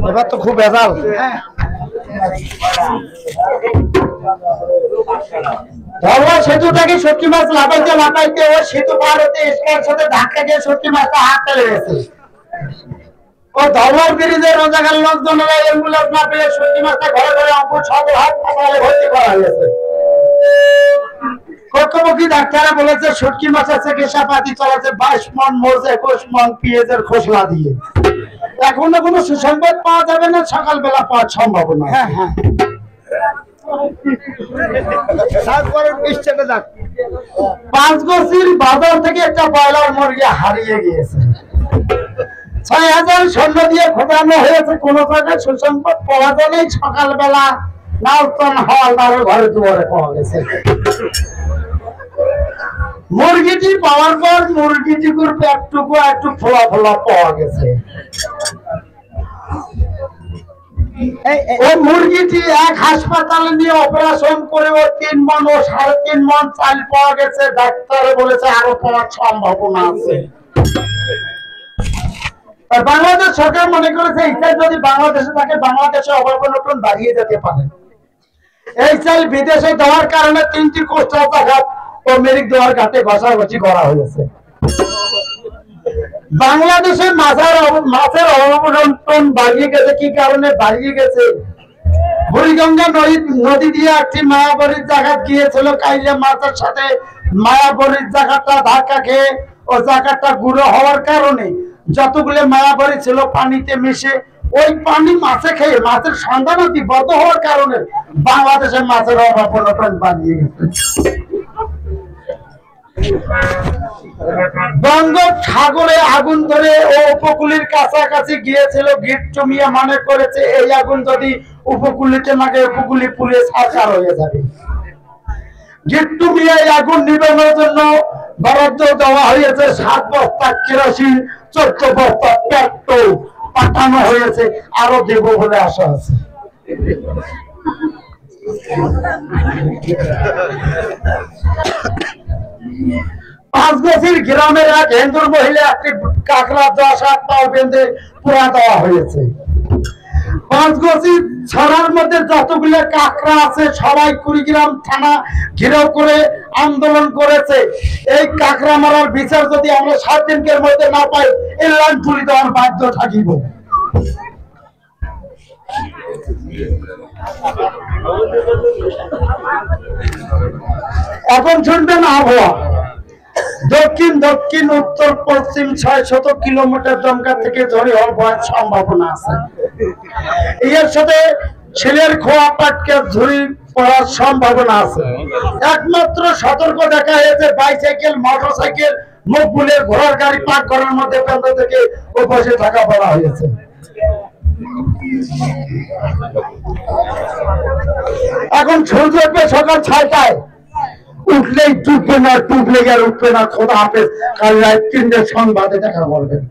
এবার তো খুব ভেজাল। ধলওয়া সেতুটাকে সত্যি মাছ লাফাইতে লাফাইতে ওই সেতু পার হতে স্কার সাথে ধাক্কা দিয়ে সত্যি মাছটা হাত ফেলে গেছে। ও ধলওয়ার ব্রিজের রোজাগার লোকজনেরা অ্যাম্বুলেন্স না পেয়ে সত্যি মাছটা ঘরে ঘরে অঙ্কুর সদর হাসপাতালে ভর্তি করা হয়েছে। কর্তব্যী ডাক্তাররা বলেছে শুটকি মাছের চিকিৎসা পাতি চলেছে 22 মণ মোষ 21 মণ পেঁয়াজের খোসলা দিয়ে। এখনো কোনো সুসংবাদ পাওয়া যাবে না, সকালবেলা পাওয়ার সম্ভাবনা। হ্যাঁ হ্যাঁ, পাঁচগছির বাজার থেকে একটা ব্রয়লার মুরগি হারিয়ে গিয়েছে। 6000 সৈন্য দিয়ে খোঁজানো হয়েছে, কোনো জায়গায় সুসংবাদ পাওয়া যায়নি। সকালবেলা নালতন হাওয়ালদারের ঘরে দুয়ারে পাওয়া গেছে। মুরগিটি পাওয়ার পর মুরগিটির পেটটুকু একটু ফোলা ফোলা পাওয়া গেছে। ওই মুরগিটি এক হাসপাতালে নিয়ে অপারেশন করে ও 3 মণ ও 3.5 মণ চাল পাওয়া গেছে। ডাক্তারে বলেছে আরো পাওয়ার সম্ভাবনা আছে। বাংলাদেশ সরকার মনে করেছে এই চাল যদি বাংলাদেশে থাকে বাংলাদেশে অবনটন দাঁড়িয়ে যেতে পারে। এই চাল বিদেশে দেওয়ার কারণে 3টি কোস্টাল জাহাজ ও মেরিক দেওয়ার ঘাটে ঘষাঘষি করা হয়েছে। বাংলাদেশে মাছের অবনটন বাড়িয়ে গেছে। কি কারণে বাড়িয়ে গেছে? বুড়িগঙ্গা নদী দিয়ে একটি মায়াবরীর জায়গা গিয়েছিল কাইলে মাছের সাথে। মায়াবরীর জায়গাটা ধাক্কা খেয়ে ও জায়গাটা গুঁড়ো হওয়ার কারণে যতগুলো মায়াবরী ছিল পানিতে মিশে ওই পানি মাছে খেয়ে মাছের সন্তানতি বদ্ধ হওয়ার কারণে বাংলাদেশের মাছের অবনটন বাড়িয়ে গেছে। বঙ্গোপসাগরে আগুন ধরে ও উপকূলের কাছাকাছি গিয়েছিল। গিট্টু মিয়া মনে করেছে এই আগুন যদি উপকূলিতে নাগে উপকূলি পুড়ে ছারখার হয়ে যাবে। গিট্টু মিয়া এই আগুন নিবানোর জন্য বরাদ্দ দেওয়া হয়েছে 7 বস্তা কেরোসিন, 14 বস্তা পেট্রোল পাঠানো হয়েছে। আরো দেব বলে আশা আছে। পাঁচগছির গ্রামের এক হিন্দুর মহিলা একটি কাঁকড়া 10-8 পাও বেঁধে পোড়া দেওয়া হয়েছে। পাঁচগছি ছড়ার মধ্যে যতগুলো কাঁকড়া আছে সবাই কুড়িগ্রাম থানা ঘিরাও করে আন্দোলন করেছে। এই কাঁকড়া মারার বিচার যদি আমরা 7 দিনের মধ্যে না পাই এই লাইন তুলে দেওয়ার বাধ্য থাকিব। এখন শুনবেন আবহাওয়া। দক্ষিণ দক্ষিণ উত্তর পশ্চিম 600 কিলোমিটার দমকা থেকে ঝড়ি হওয়ার সম্ভাবনা আছে। এর সাথে ছেলের খোয়া পাটকে ঝুড়ি পড়ার সম্ভাবনা আছে। একমাত্র সতর্ক দেখা হয়েছে বাইসাইকেল মোটরসাইকেল মকবুলের ঘোড়ার গাড়ি পার্ক করার মধ্যে প্রান্ত থেকে বসে থাকা বলা হয়েছে। এখন সূর্য উঠবে সকাল 6টায়। উঠলেই টুকবে না, টুকলে আর উঠবে না। খোদা হাফেজ। কাল রাত 3টার সংবাদে দেখা বলবেন।